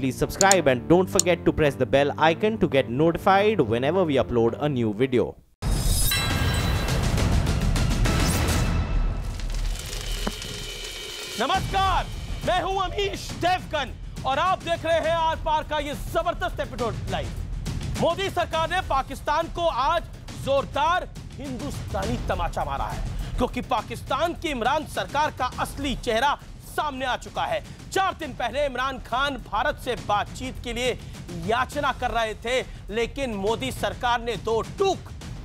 please subscribe and don't forget to press the bell icon to get notified whenever we upload a new video. नमस्कार, मैं हूं अमीश देवगन और आप देख रहे हैं आर पार का ये जबरदस्त एपिसोड लाइव। मोदी सरकार ने पाकिस्तान को आज जोरदार हिंदुस्तानी तमाचा मारा है, क्योंकि पाकिस्तान की इमरान सरकार का असली चेहरा सामने आ चुका है। 4 दिन पहले इमरान खान भारत से बातचीत के लिए याचना कर रहे थे, लेकिन मोदी सरकार ने 2 टूक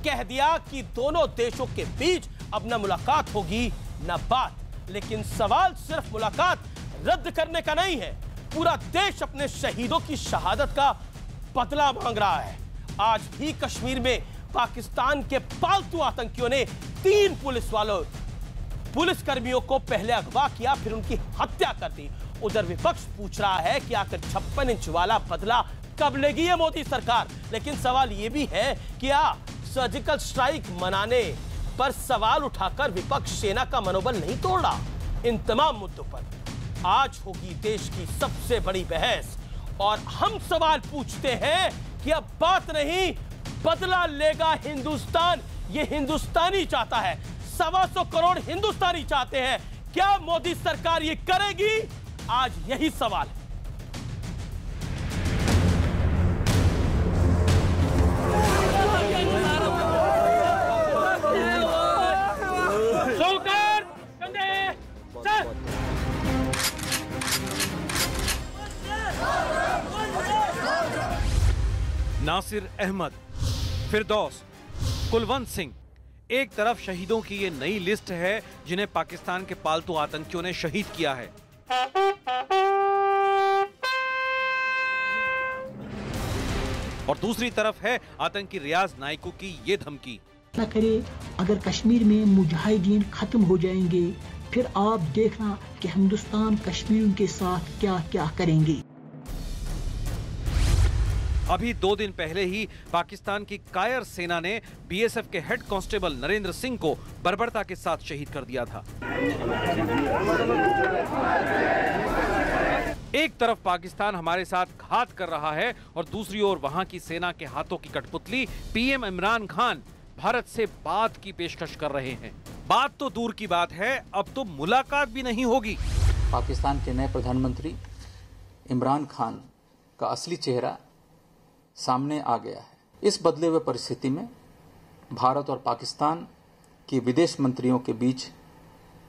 कह दिया कि दोनों देशों के बीच अब न मुलाकात होगी न बात। लेकिन सवाल सिर्फ मुलाकात रद्द करने का नहीं है, पूरा देश अपने शहीदों की शहादत का बदला मांग रहा है। आज भी कश्मीर में पाकिस्तान के पालतू आतंकियों ने 3 पुलिसकर्मियों को पहले अगवा किया, फिर उनकी हत्या कर दी। उधर विपक्ष पूछ रहा है कि आखिर 56 इंच वाला बदला कब लेगी है मोदी सरकार। लेकिन सवाल यह भी है कि क्या सर्जिकल स्ट्राइक मनाने पर सवाल उठाकर विपक्ष सेना का मनोबल नहीं तोड़ रहा? इन तमाम मुद्दों पर आज होगी देश की सबसे बड़ी बहस और हम सवाल पूछते हैं कि अब बात नहीं, बदला लेगा हिंदुस्तान। ये हिंदुस्तानी चाहता है, 125 करोड़ हिंदुस्तानी चाहते हैं। क्या मोदी सरकार ये करेगी? आज यही सवाल है। नासिर अहमद, फिरदौस, कुलवंत सिंह, एक तरफ शहीदों की ये नई लिस्ट है जिन्हें पाकिस्तान के पालतू आतंकियों ने शहीद किया है, और दूसरी तरफ है आतंकी रियाज नाइकू की ये धमकी। ना करे, अगर कश्मीर में मुजाहिदीन खत्म हो जाएंगे फिर आप देखना कि हिंदुस्तान कश्मीर के साथ क्या क्या करेंगे। अभी 2 दिन पहले ही पाकिस्तान की कायर सेना ने बीएसएफ के हेड कांस्टेबल नरेंद्र सिंह को बर्बरता के साथ शहीद कर दिया था। एक तरफ पाकिस्तान हमारे साथ घात कर रहा है और दूसरी ओर वहां की सेना के हाथों की कठपुतली पीएम इमरान खान भारत से बात की पेशकश कर रहे हैं। बात तो दूर की बात है, अब तो मुलाकात भी नहीं होगी। पाकिस्तान के नए प्रधानमंत्री इमरान खान का असली चेहरा सामने आ गया है। इस बदले हुए परिस्थिति में भारत और पाकिस्तान के विदेश मंत्रियों के बीच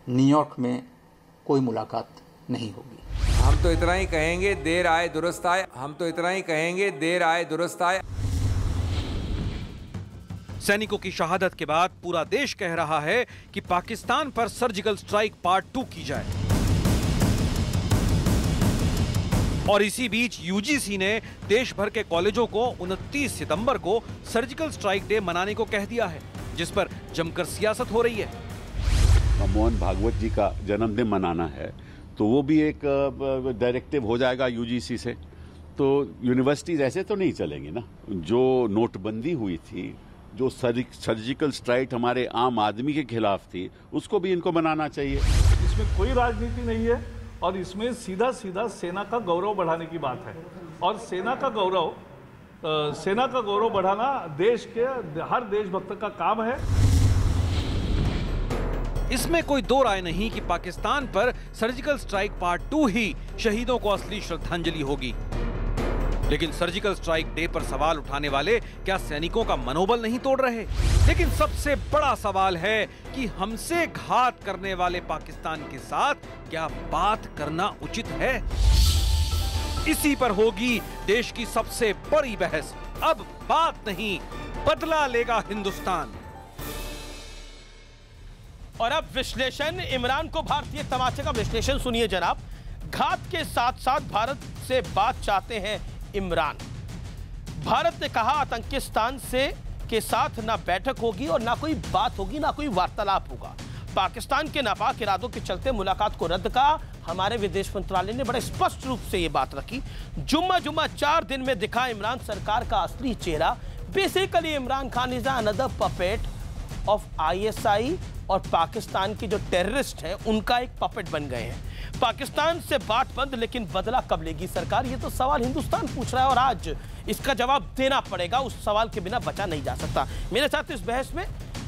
न्यूयॉर्क में कोई मुलाकात नहीं होगी। हम तो इतना ही कहेंगे, देर आए दुरुस्त आए। हम तो इतना ही कहेंगे, देर आए दुरुस्त आए। सैनिकों की शहादत के बाद पूरा देश कह रहा है कि पाकिस्तान पर सर्जिकल स्ट्राइक पार्ट 2 की जाए। और इसी बीच यूजीसी ने देश भर के कॉलेजों को 29 सितंबर को सर्जिकल स्ट्राइक डे मनाने को कह दिया है, जिस पर जमकर सियासत हो रही है। मोहन भागवत जी का जन्मदिन मनाना है तो वो भी एक डायरेक्टिव हो जाएगा यूजीसी से। तो यूनिवर्सिटीज ऐसे तो नहीं चलेंगी ना। जो नोटबंदी हुई थी, जो सर्जिकल स्ट्राइक हमारे आम आदमी के खिलाफ थी, उसको भी इनको मनाना चाहिए। इसमें कोई राजनीति नहीं है और इसमें सीधा सीधा सेना का गौरव बढ़ाने की बात है। और सेना का गौरव बढ़ाना देश के हर देशभक्त का काम है। इसमें कोई दो राय नहीं कि पाकिस्तान पर सर्जिकल स्ट्राइक पार्ट 2 ही शहीदों को असली श्रद्धांजलि होगी। लेकिन सर्जिकल स्ट्राइक डे पर सवाल उठाने वाले क्या सैनिकों का मनोबल नहीं तोड़ रहे? लेकिन सबसे बड़ा सवाल है कि हमसे घात करने वाले पाकिस्तान के साथ क्या बात करना उचित है? इसी पर होगी देश की सबसे बड़ी बहस। अब बात नहीं, बदला लेगा हिंदुस्तान। और अब विश्लेषण, इमरान को भारतीय तमाचे का विश्लेषण सुनिए जनाब। घात के साथ साथ भारत से बात चाहते हैं इमरान। भारत ने कहा आतंकिस्तान के साथ ना बैठक होगी और ना कोई बात होगी, ना कोई वार्तालाप होगा। पाकिस्तान के नापाक इरादों के चलते मुलाकात को रद्द कहा। हमारे विदेश मंत्रालय ने बड़े स्पष्ट रूप से ये बात रखी। जुम्मा 4 दिन में दिखा इमरान सरकार का असली चेहरा। Basically Imran Khan is another puppet of ISI और पाकिस्तान के जो टेररिस्ट हैं उनका एक पपेट बन गए हैं। पाकिस्तान से बात बंद, लेकिन बदला कब लेगी सरकार, ये तो सवाल हिंदुस्तान पूछ रहा है और आज इसका जवाब देना पड़ेगा। उस सवाल के बिना बचा नहीं जा सकता। मेरे साथ इस बहस में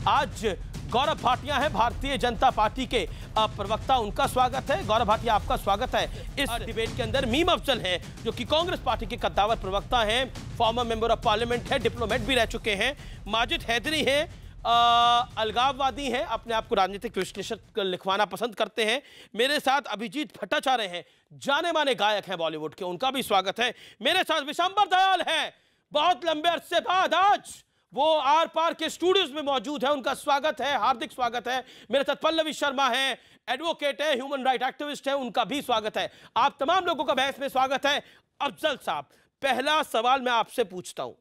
आज गौरव भाटिया हैं, भारतीय जनता पार्टी के प्रवक्ता, उनका स्वागत है। गौरव भाटिया, आपका स्वागत है इस डिबेट के अंदर। मीम अफजल हैं, जो कि कांग्रेस पार्टी के कद्दावर प्रवक्ता हैं, फॉर्मर मेंबर ऑफ पार्लियामेंट है, डिप्लोमेट भी रह चुके हैं। माजिद हैदरी हैं, अलगाववादी हैं, अपने आप को राजनीतिक विश्लेषक लिखवाना पसंद करते हैं। मेरे साथ अभिजीत भट्टाचार्य हैं, जाने माने गायक हैं बॉलीवुड के, उनका भी स्वागत है। मेरे साथ विशंबर दयाल हैं, बहुत लंबे अरसे बाद आज वो आर पार के स्टूडियोज में मौजूद है, उनका स्वागत है, हार्दिक स्वागत है। मेरे साथ पल्लवी शर्मा है, एडवोकेट है, ह्यूमन राइट एक्टिविस्ट है, उनका भी स्वागत है। आप तमाम लोगों का बहस में स्वागत है। अफजल साहब, पहला सवाल मैं आपसे पूछता हूं।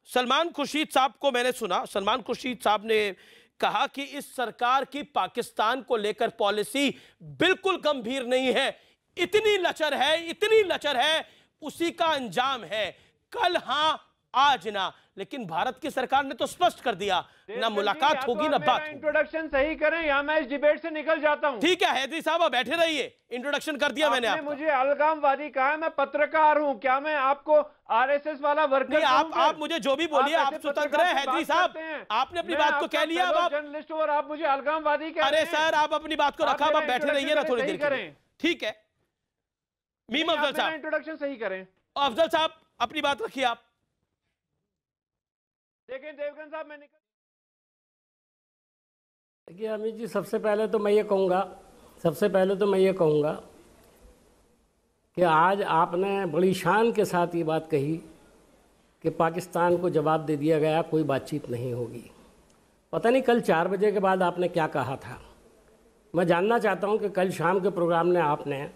सलमान खुर्शीद साहब को मैंने सुना, सलमान खुर्शीद साहब ने कहा कि इस सरकार की पाकिस्तान को लेकर पॉलिसी बिल्कुल गंभीर नहीं है, इतनी लचर है, उसी का अंजाम है, कल हां आज ना। लेकिन भारत की सरकार ने तो स्पष्ट कर दिया, ना मुलाकात होगी ना बात। इंट्रोडक्शन सही करें या मैं इस डिबेट से निकल जाता हूं। ठीक है हैदरी साहब, आप बैठे रहिए, इंट्रोडक्शन कर दिया मैंने आपको। मुझे अलगामवादी कहा है, मैं पत्रकार हूं, क्या मैं आपको आरएसएस वाला वर्कर? नहीं, आप मुझे जो भी बोलिए, आप स्वतंत्र हैं हैदरी साहब, आपने अपनी बात को कह लिया। अब जर्नलिस्ट और आप मुझे अलगामवादी कह रहे हैं। अरे सर, आप अपनी बात को रखा, आप बैठे रहिए ना थोड़ी देर करें। ठीक है, मीम अफजल साहब इंट्रोडक्शन सही करें। अफजल साहब अपनी बात रखिए आप। देखिए देवगन साहब, मैं निकल। देखिए अमित जी, सबसे पहले तो मैं ये कहूँगा कि आज आपने बड़ी शान के साथ ये बात कही कि पाकिस्तान को जवाब दे दिया गया, कोई बातचीत नहीं होगी। पता नहीं कल 4 बजे के बाद आपने क्या कहा था। मैं जानना चाहता हूँ कि कल शाम के प्रोग्राम में आपने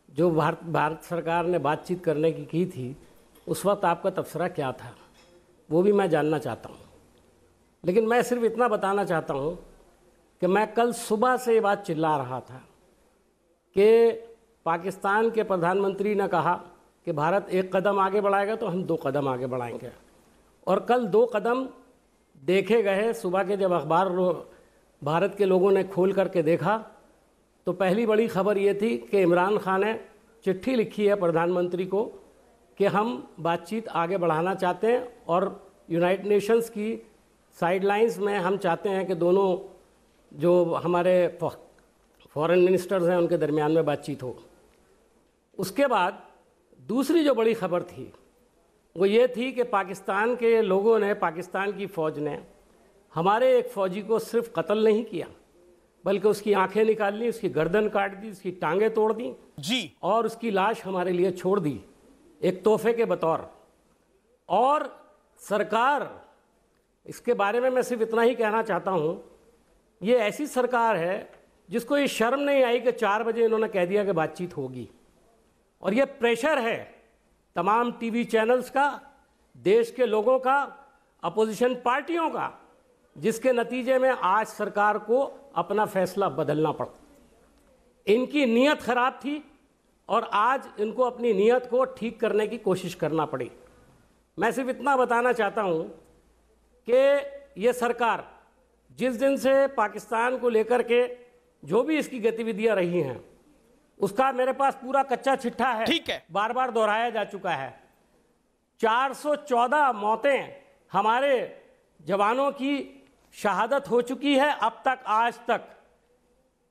जो भारत सरकार ने बातचीत करने की थी, उस वक्त आपका तबसरा क्या था, वो भी मैं जानना चाहता हूँ। लेकिन मैं सिर्फ इतना बताना चाहता हूँ कि मैं कल सुबह से ये बात चिल्ला रहा था कि पाकिस्तान के प्रधानमंत्री ने कहा कि भारत 1 कदम आगे बढ़ाएगा तो हम 2 कदम आगे बढ़ाएंगे, और कल 2 कदम देखे गए। सुबह के जब अखबार भारत के लोगों ने खोल करके देखा तो पहली बड़ी खबर ये थी कि इमरान खान ने चिट्ठी लिखी है प्रधानमंत्री को कि हम बातचीत आगे बढ़ाना चाहते हैं और यूनाइटेड नेशंस की साइडलाइंस में हम चाहते हैं कि दोनों जो हमारे फॉरेन मिनिस्टर्स हैं उनके दरमियान में बातचीत हो। उसके बाद दूसरी जो बड़ी खबर थी वो ये थी कि पाकिस्तान के लोगों ने, पाकिस्तान की फ़ौज ने हमारे एक फ़ौजी को सिर्फ कत्ल नहीं किया, बल्कि उसकी आंखें निकाल ली, उसकी गर्दन काट दी, उसकी टांगें तोड़ दी जी, और उसकी लाश हमारे लिए छोड़ दी एक तोहफे के बतौर। और सरकार, इसके बारे में मैं सिर्फ इतना ही कहना चाहता हूँ, ये ऐसी सरकार है जिसको ये शर्म नहीं आई कि 4 बजे इन्होंने कह दिया कि बातचीत होगी। और ये प्रेशर है तमाम टीवी चैनल्स का, देश के लोगों का, अपोजिशन पार्टियों का, जिसके नतीजे में आज सरकार को अपना फैसला बदलना पड़ा। इनकी नीयत खराब थी और आज इनको अपनी नीयत को ठीक करने की कोशिश करना पड़ी। मैं सिर्फ इतना बताना चाहता हूं कि ये सरकार जिस दिन से पाकिस्तान को लेकर के जो भी इसकी गतिविधियां रही हैं, उसका मेरे पास पूरा कच्चा चिट्ठा है, ठीक है, बार बार दोहराया जा चुका है। 414 मौतें हमारे जवानों की शहादत हो चुकी है अब तक, आज तक।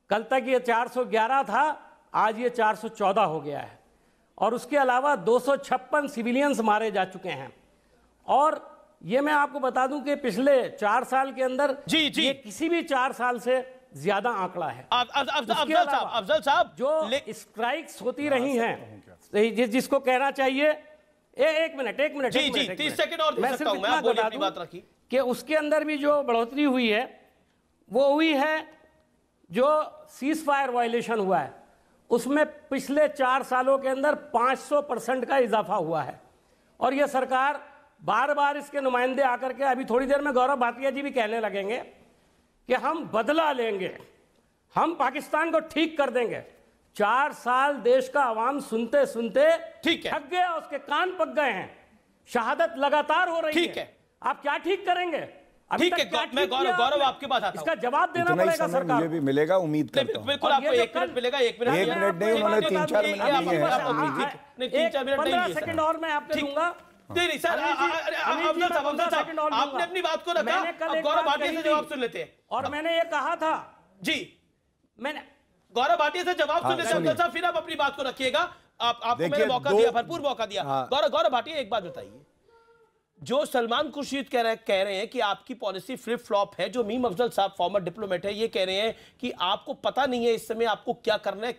कल तक ये 411 था, आज ये 414 हो गया है। और उसके अलावा 256 सिविलियंस मारे जा चुके हैं। और ये मैं आपको बता दूं कि पिछले 4 साल के अंदर ये किसी भी 4 साल से ज्यादा आंकड़ा है। अफजल साहब, जो स्ट्राइक्स होती रही हैं, जिसको कहना चाहिए, एक मिनट 30 सेकंड और मैं सिर्फ इतना बता दूं कि उसके अंदर भी जो बढ़ोतरी हुई है वो हुई है जो सीज फायर वायलेशन हुआ है, उसमें पिछले 4 सालों के अंदर 500% का इजाफा हुआ है। और यह सरकार बार बार, इसके नुमाइंदे आकर के, अभी थोड़ी देर में गौरव भाटिया जी भी कहने लगेंगे कि हम बदला लेंगे, हम पाकिस्तान को ठीक कर देंगे। 4 साल देश का आवाम सुनते सुनते थक गया, उसके कान पक गए हैं, शहादत लगातार हो रही है। आप क्या ठीक करेंगे? ठीक है, मैं गौरव आपके पास आता हूं। इसका जवाब देना पड़ेगा सरकार। मुझे भी मिलेगा, उम्मीद करता हूं। बिल्कुल आपको 1 मिनट मिलेगा। 1 मिनट नहीं, उन्होंने 3-4 मिनट दिए हैं। 3-4 मिनट नहीं 15 सेकंड और मैं आपको दूंगा। नहीं सर, अफजल साहब आपने अपनी बात को रखा, अब गौरव भाटिया से जवाब सुन लेते हैं। और मैंने ये कहा था जी, मैंने गौरव भाटिया से जवाब सुन लेते हैं अफजल साहब, फिर आप अपनी बात को रखिएगा। आपको मैंने मौका दिया, भरपूर मौका दिया। गौरव भाटिया एक बात बताइए, जो सलमान खुर्शीद कह रहे हैं कि आपकी पॉलिसी फ्लिप फ्लॉप है, जो मीम अफजल साहब फॉर्मर डिप्लोमेट है ये कह रहे हैं कि आपको पता नहीं है इस समय आपको क्या करना है,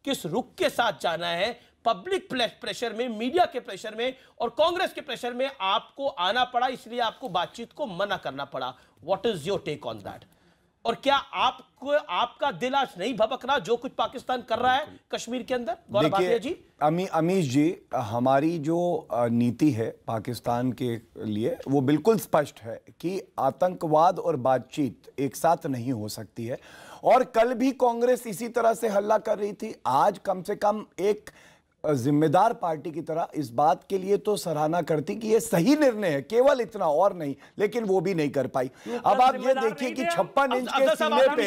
किस रुख के साथ जाना है, पब्लिक प्रेशर में, मीडिया के प्रेशर में और कांग्रेस के प्रेशर में आपको आना पड़ा, इसलिए आपको बातचीत को मना करना पड़ा। What is your take on that? और क्या आपका दिल आज नहीं भबक रहा जो कुछ पाकिस्तान कर रहा है कश्मीर के अंदर? गौरव भाटिया जी। अमीश जी, हमारी जो नीति है पाकिस्तान के लिए वो बिल्कुल स्पष्ट है कि आतंकवाद और बातचीत एक साथ नहीं हो सकती है। और कल भी कांग्रेस इसी तरह से हल्ला कर रही थी। आज कम से कम एक जिम्मेदार पार्टी की तरह इस बात के लिए तो सराहना करती कि यह सही निर्णय है, केवल इतना और नहीं, लेकिन वो भी नहीं कर पाई। अब आप ये देखिए कि 56 इंच के सीने पे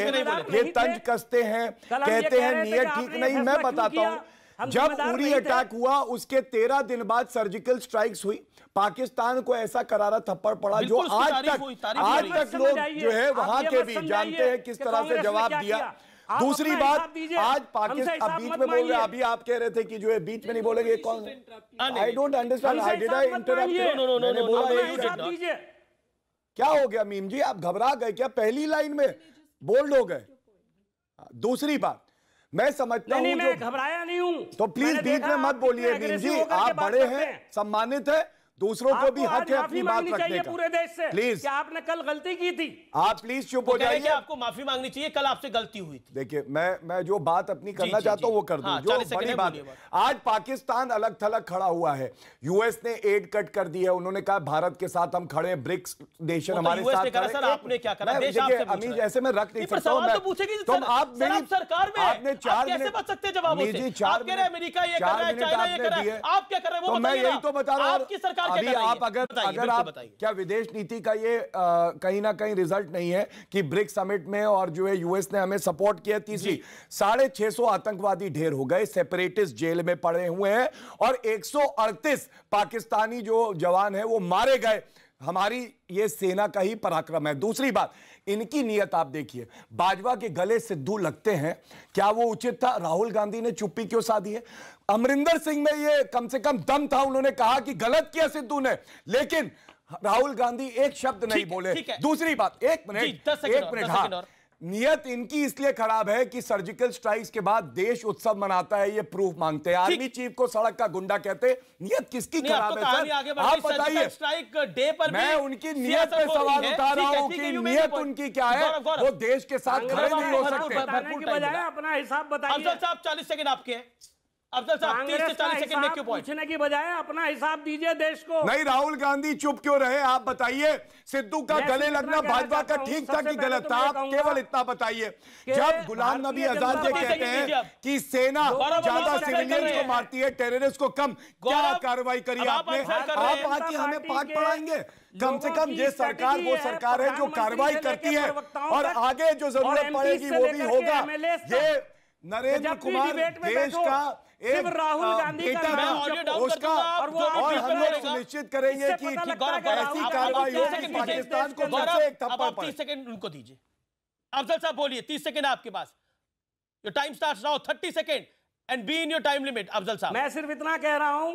ये तंज कसते हैं, कहते हैं नीयत ठीक नहीं। मैं बताता हूं, जब उरी अटैक हुआ उसके 13 दिन बाद सर्जिकल स्ट्राइक्स हुई, पाकिस्तान को ऐसा करारा थप्पड़ पड़ा जो आज तक लोग जो है वहां के भी जानते हैं किस तरह से जवाब दिया। दूसरी बात, आज पाकिस्तान, आप बीच में बोल रहे हैं, अभी आप कह रहे थे कि जो है बीच में नहीं बोलेंगे, कौन? I don't understand, I did I interrupt? मैंने बोला क्या हो गया मीम जी, आप घबरा गए क्या? पहली लाइन में बोल्ड हो गए। दूसरी बात, मैं समझता हूं, मैं घबराया नहीं हूं, तो प्लीज बीच में मत बोलिए मीम जी, आप बड़े हैं, सम्मानित है, दूसरों को भी हक है अपनी बात रखने का। पूरे देश से प्लीज, क्या आपने कल गलती की थी? आप प्लीज चुप हो जाइए। आपको माफी मांगनी चाहिए, कल आपसे गलती हुई थी। देखिए, मैं जो बात अपनी करना चाहता हूं वो कर दूं। जो बड़ी बात, आज पाकिस्तान अलग थलग खड़ा हुआ है। यूएस ने एड कट कर दी है, उन्होंने कहा भारत के साथ हम खड़े हैं, ब्रिक्स नेशन हमारे साथ खड़े। सर आपने क्या करा? देश आपसे पूछ रहा है। ऐसे में रख नहीं सकता हूं। तो पूछेगी तुम, आप मेरी सरकार में आपने 4 कैसे बच सकते जवाबों से? आप कह रहे हैं अमेरिका ये कर रहा है, चाइना ये कर रहा है, आप क्या कर रहे हैं वो बताइए। मैं यही तो बता रहा हूं, आपकी सरकार क्या कर रही है? अगर आप क्या विदेश नीति का ये कहीं ना कहीं रिजल्ट नहीं है कि ब्रिक्स समिट में और जो है यूएस ने हमें सपोर्ट किया। तीसरी, 650 आतंकवादी ढेर हो गए, सेपरेटिस्ट जेल में पड़े हुए हैं और 138 पाकिस्तानी जो जवान हैं वो मारे गए। हमारी ये सेना का ही पराक्रम है। दूसरी बात, इनकी नीयत आप देखिए, बाजवा के गले सिद्धू लगते हैं, क्या वो उचित था? राहुल गांधी ने चुप्पी क्यों साधी है? अमरिंदर सिंह में ये कम से कम दम था, उन्होंने कहा कि गलत किया सिद्धू ने, लेकिन राहुल गांधी एक शब्द नहीं बोले। दूसरी बात, एक मिनट, हाँ, नियत इनकी इसलिए खराब है कि सर्जिकल स्ट्राइक्स के बाद देश उत्सव मनाता है, ये प्रूफ मांगते हैं। आर्मी चीफ को सड़क का गुंडा कहते हैं। नियत किसकी खराब है सर? आप बताइए। स्ट्राइक डे पर मैं उनकी नियत पे सवाल उठा रहा हूं कि नियत उनकी क्या है। वो देश के साथ खड़े नहीं हो सकते। अपना हिसाब बताइए। अफजल साहब 40 सेकंड आपके हैं। अफजल साहब 30 से 40 सेकंड में क्यों पूछने की बजाय अपना हिसाब दीजिए देश को। नहीं, राहुल गांधी चुप क्यों रहे? आप बताइए। सिद्धू का गले लगना भाजपा का ठीक था कि गलत था? आप केवल इतना बताइए। जब गुलाम नबी आजाद ये कहते हैं कि सेना ज्यादा सिविलियंस को मारती है, टेररिस्ट को कम, क्या कार्रवाई करी आपने? आप आके हमें पाठ पढ़ाएंगे? कम से कम ये सरकार वो सरकार है जो कार्रवाई करती है और आगे जो जरूरत पड़ेगी वो भी होगा। ये नरेंद्र कुमार देश का एक बेटा था, उसका, और हम लोग सुनिश्चित करेंगे कि ऐसी कार्रवाई हो कि पाकिस्तान को एक थप्पड़ पड़े। 30 सेकंड उनको दीजिए। अफजल साहब बोलिए, 30 सेकंड आपके पास। Your time starts now, 30 second and be in your time limit. Afzal साहब, मैं सिर्फ इतना कह रहा हूं,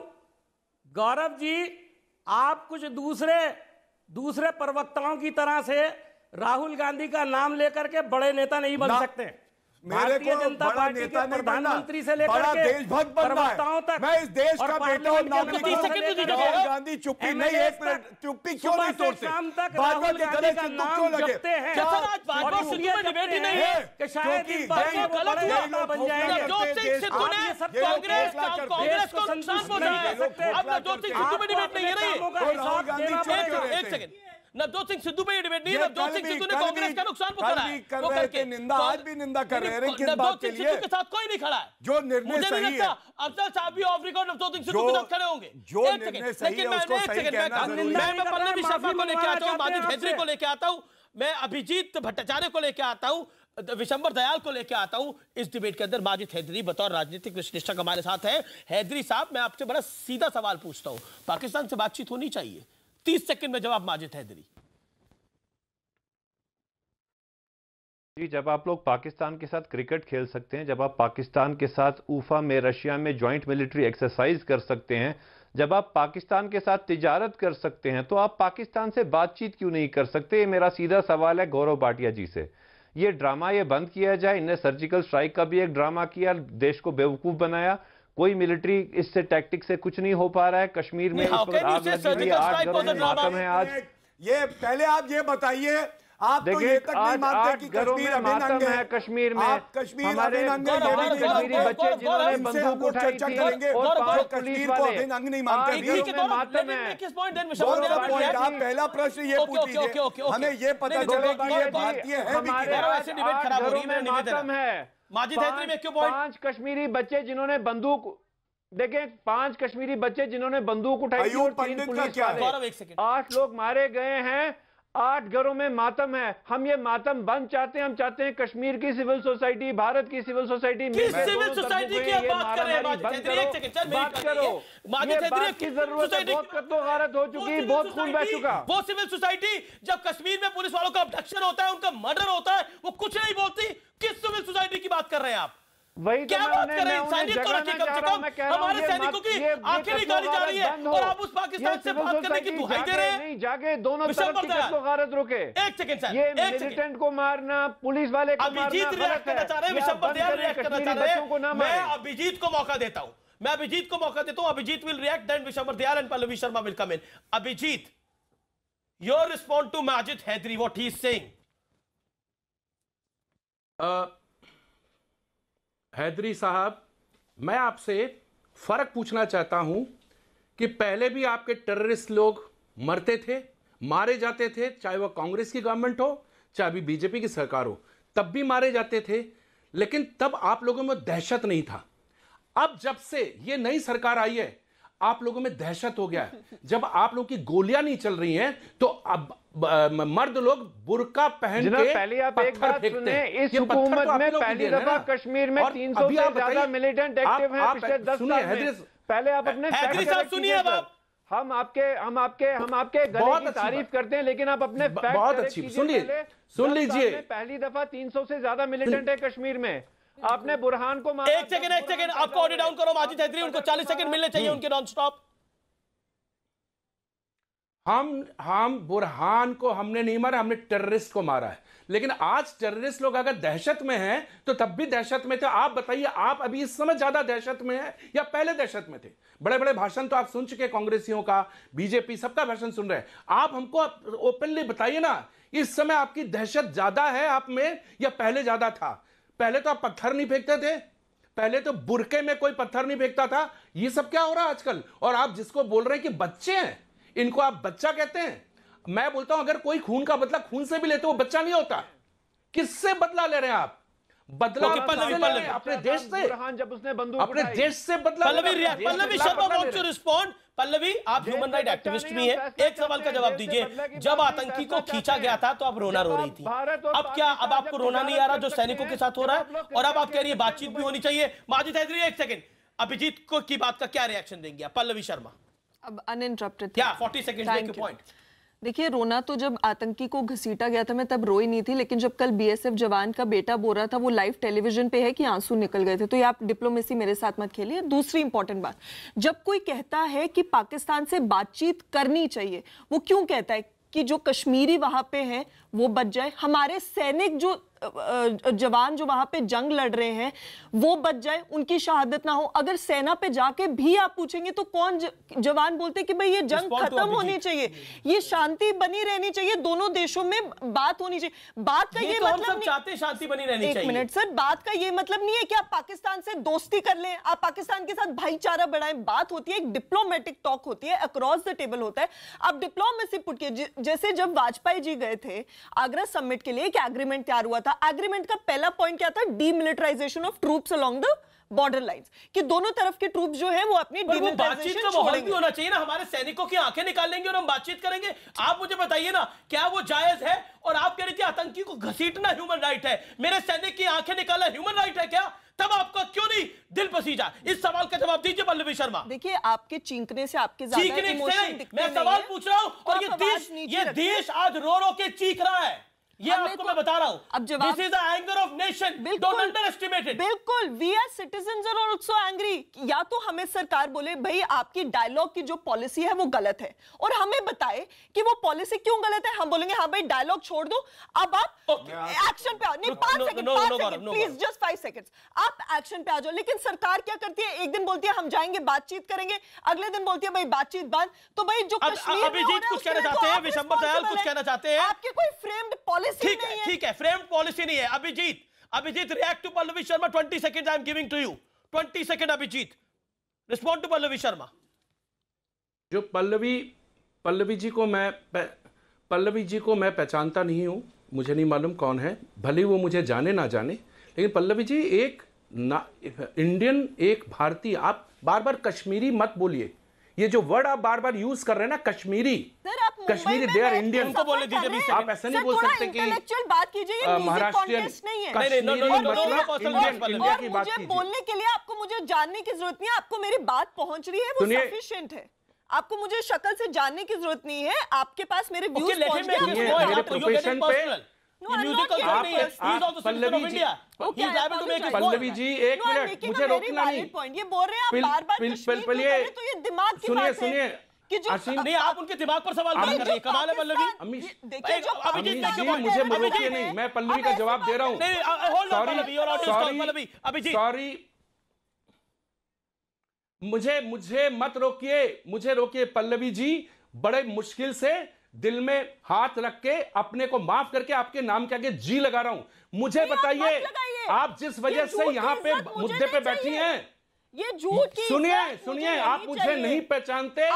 गौरव जी, आप कुछ दूसरे प्रवक्ताओं की तरह से राहुल गांधी का नाम लेकर के बड़े नेता नहीं बन सकते। मेरे को बड़ा नेता नहीं बनना, बड़ा देशभक्त बनना है। मैं इस देश का बेटा और नागरिक हूं। राहुल गांधी चुप्पी नहीं, एक मिनट, चुप्पी क्यों नहीं तोड़ते? बाजवा के गले सिद्धू क्यों लगे? नवजोत सिंह सिद्धू पे ये डिबेट नहीं है। नवजोत सिंह सिद्धू ने कांग्रेस का नुकसान पुकारा है, वो करके निंदा, आज भी निंदा कर रहे हैं। किस बात के लिए? सिद्धू के साथ कोई नहीं खड़ा है, जो निर्णय सही है। अफजल साहब भी ऑफ रिकॉर्ड नवजोत सिंह सिद्धू के साथ खड़े होंगे। जो निर्णय सही है उसको सही कहना जरूरी है। मैं पल्लवी शर्मा को लेके आता हूँ, माजिद हैदरी को लेके आता हूँ, मैं अभिजीत भट्टाचार्य को लेके आता हूँ, विशंबर दयाल को लेके आता हूं इस डिबेट के अंदर। माजिद हैदरी बतौर राजनीतिक विश्लेषक हमारे साथ है। हैदरी साहब, मैं आपसे बड़ा सीधा सवाल पूछता हूं, पाकिस्तान से बातचीत होनी चाहिए? 30 सेकंड में जवाब माजिद हैदरी। जी, जब आप लोग पाकिस्तान के साथ क्रिकेट खेल सकते हैं, जब आप पाकिस्तान के साथ उफा में रशिया में ज्वाइंट मिलिट्री एक्सरसाइज कर सकते हैं, जब आप पाकिस्तान के साथ तिजारत कर सकते हैं, तो आप पाकिस्तान से बातचीत क्यों नहीं कर सकते? ये मेरा सीधा सवाल है गौरव भाटिया जी से। ये ड्रामा ये बंद किया जाए। इन्हें सर्जिकल स्ट्राइक का भी एक ड्रामा किया, देश को बेवकूफ बनाया। कोई मिलिट्री इससे टैक्टिक से कुछ नहीं हो पा रहा है। कश्मीर में आग लगी हुई है, 8 घरों में मातम है आज। ये पहले आप ये बताइए, आप तो ये तक नहीं मानते कि कश्मीर अभिन्न अंग है। कश्मीर में कश्मीर हमारे कश्मीरी बच्चे जिन्होंने बंदूक उठाई थी और 5 कश्मीर को अभिन्न अंग नहीं मानते। आप पहला प्रश्न ये पूछिए, हमें ये पता चले कि ये भारतीय है भी है। माजिद हैदरी में क्यों पॉइंट? 5 कश्मीरी बच्चे जिन्होंने बंदूक, देखें 5 कश्मीरी बच्चे जिन्होंने बंदूक उठाई थी और 3 पुलिस वाले, 8 लोग मारे गए हैं, 8 घरों में मातम है। हम ये मातम बंद चाहते हैं। हम चाहते हैं कश्मीर की सिविल सोसाइटी, भारत की सिविल सोसाइटी, सिविल सोसाइटी की आप बात कर रहे हैं। बात करो, ये बात की जरूरत है, बहुत कत्लो गारत हो चुकी, बहुत खून बह चुका। वो सिविल सोसाइटी जब कश्मीर में पुलिस वालों का अबडक्शन होता है, उनका मर्डर होता है, वो कुछ नहीं बोलती। किस सिविल सोसाइटी की बात कर रहे हैं आप? वही क्या बात कर रहे हैं? इंसानियत को रखिए कम से कम। हमारे सैनिकों की आंखें निकाली जा रही है और आप उस पाकिस्तान से बात करने की दुहाई दे रहे हैं। नहीं, जाके दोनों तरफ की कत्लो-गारत रुके। एक सेकंड सर, ये मिलिटेंट को मारना, पुलिस वाले को मारना, अभिजीत रिएक्ट करना चाह रहे हैं, विशंबर दयाल रिएक्ट करना चाह रहे हैं। मैं अभिजीत को मौका देता हूं, मैं अभिजीत को मौका देता हूं। Abhijit will react, then Vishambar Dayal and Pallavi Sharma will come in. Abhijit, your respond to Majid Haidari, what he is saying. Haidari साहब, मैं आपसे फर्क पूछना चाहता हूं कि पहले भी आपके टेररिस्ट लोग मरते थे, मारे जाते थे, चाहे वह कांग्रेस की गवर्नमेंट हो, चाहे अभी बीजेपी की सरकार हो, तब भी मारे जाते थे, लेकिन तब आप लोगों में दहशत नहीं था। अब जब से ये नई सरकार आई है, आप लोगों में दहशत हो गया है। जब आप लोगों की गोलियां नहीं चल रही हैं, तो अब मर्द लोग बुर्का पहन के पहले आप एक बात सुने, इस हुकूमत में पहली दफा कश्मीर में 300 से ज्यादा मिलिटेंट एक्टिव हैं पिछले 10 साल में। पहले आप अपने सुनिए, हम आपके गले की तारीफ करते हैं, लेकिन आप अपने बहुत अच्छी सुन लीजिए। पहली दफा 300 से ज्यादा मिलिटेंट है कश्मीर में। आपने बुरहान को मारा। एक सेकंड आपको ऑडियो डाउन करो माजिद हैदरी, उनको 40 सेकंड मिलने चाहिए उनके नॉन स्टॉप। हम बुरहान को हमने नहीं मारा, हमने टेररिस्ट को मारा है। लेकिन आज टेररिस्ट लोग अगर दहशत में हैं तो तब भी दहशत में थे। आप बताइए, आप अभी इस समय ज्यादा दहशत में हैं या पहले दहशत में थे? बड़े बड़े भाषण तो आप सुन चुके, कांग्रेसियों का, बीजेपी सबका भाषण सुन रहे हैं। आप हमको ओपनली बताइए ना, इस समय आपकी दहशत ज्यादा है आप में या पहले ज्यादा था? पहले तो आप पत्थर नहीं फेंकते थे, पहले तो बुरके में कोई पत्थर नहीं फेंकता था। ये सब क्या हो रहा है आजकल? और आप जिसको बोल रहे हैं कि बच्चे हैं, इनको आप बच्चा कहते हैं। मैं बोलता हूं अगर कोई खून का बदला खून से भी लेते वो बच्चा नहीं होता। किससे बदला ले रहे हैं आप? बदला अपने देश से, जब उसने बंदूक अपने देश से बदला। Pallavi Sharma wants to respond. Pallavi, आप ह्यूमन राइट एक्टिविस्ट भी हैं, एक सवाल का जवाब दीजिए। जब आतंकी को खींचा गया था तो आप रोना रो रही थी, अब क्या अब आपको रोना नहीं आ रहा जो सैनिकों के साथ हो रहा है? और अब आप कह रही है बातचीत भी होनी चाहिए। माजिद हैदरी, एक सेकंड, अभिजीत को की बात का क्या रिएक्शन देंगे आप? पल्लवी शर्मा, अब uninterrupted 40 second make your point. देखिए, रोना तो जब आतंकी को घसीटा गया था मैं तब रोई नहीं थी, लेकिन जब कल बीएसएफ जवान का बेटा बोल रहा था, वो लाइव टेलीविजन पे है कि आंसू निकल गए थे। तो ये आप डिप्लोमेसी मेरे साथ मत खेलिए। दूसरी इंपॉर्टेंट बात, जब कोई कहता है कि पाकिस्तान से बातचीत करनी चाहिए, वो क्यों कहता है कि जो कश्मीरी वहां पे हैं वो बच जाए? हमारे सैनिक जो जवान जो वहां पे जंग लड़ रहे हैं वो बच जाए, उनकी शहादत ना हो। अगर सेना पे जाके भी आप पूछेंगे तो कौन जवान बोलते कि भाई ये जंग खत्म होनी चाहिए, ये शांति बनी रहनी चाहिए, दोनों देशों में बात होनी चाहिए। बात का ये मतलब सब चाहते शांति बनी रहनी चाहिए। एक मिनट सर, बात का ये मतलब नहीं है कि आप पाकिस्तान से दोस्ती कर लें, आप पाकिस्तान के साथ भाईचारा बढ़ाएं। बात होती है एक डिप्लोमेटिक टॉक होती है, अक्रॉस द टेबल होता है। आप डिप्लोमेसी पुट के, जैसे जब वाजपेयी जी गए थे आगरा समिट के लिए, एक एग्रीमेंट तैयार हुआ था। एग्रीमेंट का पहला पॉइंट क्या था? Demilitarisation of troops along the border lines, कि दोनों तरफ के ट्रूप जो है वो अपनी बातचीत का माहौल भी होना चाहिए ना। हमारे सैनिकों की आंखें निकाल लेंगे और हम बातचीत करेंगे। आप मुझे बताइए ना, क्या वो जायज है? और आप कह रही थी आतंकी को घसीटना ह्यूमन राइट है, मेरे सैनिक की आंखें निकालना ह्यूमन राइट है क्या? तब आपका क्यों नहीं दिल पसीजा? इस सवाल का जवाब दीजिए पल्लवी शर्मा। देखिए, आपके चीखने से आपके ज्यादा इमोशन दिखते नहीं, मैं सवाल पूछ रहा हूं और ये देश आज रो रो के चीख रहा है। ये आपको मैं बता रहा हूं। अब जवाब, this is the anger of nation, don't underestimate it. बिल्कुल, we are citizens are also angry. या तो हमें सरकार बोले भाई आपकी डायलॉग की जो पॉलिसी है वो गलत है, और हमें बताए कि वो पॉलिसी क्यों गलत है। हम बोलेंगे हाँ भाई डायलॉग छोड़ दो, अब आप एक्शन पे आओ। नहीं, 5 सेकंड प्लीज, जस्ट 5 सेकंड्स, आप एक्शन पे आ जाओ। लेकिन सरकार क्या करती है? एक दिन बोलती है हम जाएंगे बातचीत करेंगे, अगले दिन बोलती है भाई बातचीत बंद। तो भाई जो कश्मीर अभिजीत कुछ कहना चाहते हैं, विशंबर दयाल कुछ कहना चाहते हैं। आपके कोई फ्रेम्ड पॉलिसी नहीं है। ठीक है, फ्रेम्ड पॉलिसी नहीं है। Abhijit react to Pallavi Sharma. 20 second I am giving to you. 20 second Abhijit, respond to Pallavi Sharma. जो पल्लवी जी को मैं पहचानता नहीं हूं, मुझे नहीं मालूम कौन है, भले वो मुझे जाने ना जाने, लेकिन पल्लवी जी एक इंडियन, एक भारतीय। आप बार बार कश्मीरी मत बोलिए, ये जो वर्ड आप बार बार यूज कर रहे हैं ना, Kashmiri, Kashmiri, they are Indian. आप ऐसा नहीं बोल सकते कि बात कीजिए, महाराष्ट्रियन, इंडिया की बात कीजिए। बोलने के लिए आपको मुझे जानने की जरूरत नहीं है, आपको मेरी बात पहुंच रही है वो सफिशिएंट है। आपको मुझे शक्ल से जानने की जरूरत नहीं है, आपके पास मेरे व्यूज पहुंच गए। मेरे प्रोफेशन पे पल्लवी जी एक मिनट, मुझे रोकना नहीं। ये बोल रहे हैं आप बार बार तो ये दिमाग की बात है। सुनिए नहीं, आप उनके दिमाग पर सवाल कर रही हैं। कमाल है पल्लवी। मुझे रोकिए नहीं, मैं पल्लवी का जवाब दे रहा हूँ। सॉरी, मुझे मत रोकिए, मुझे रोकिए पल्लवी जी। बड़े मुश्किल से दिल में हाथ रख के अपने को माफ करके आपके नाम के आगे जी लगा रहा हूं। मुझे बताइए, आप जिस वजह से यहाँ पे मुद्दे पे बैठी हैं, ये झूठ की, सुनिए, आप मुझे नहीं पहचानते,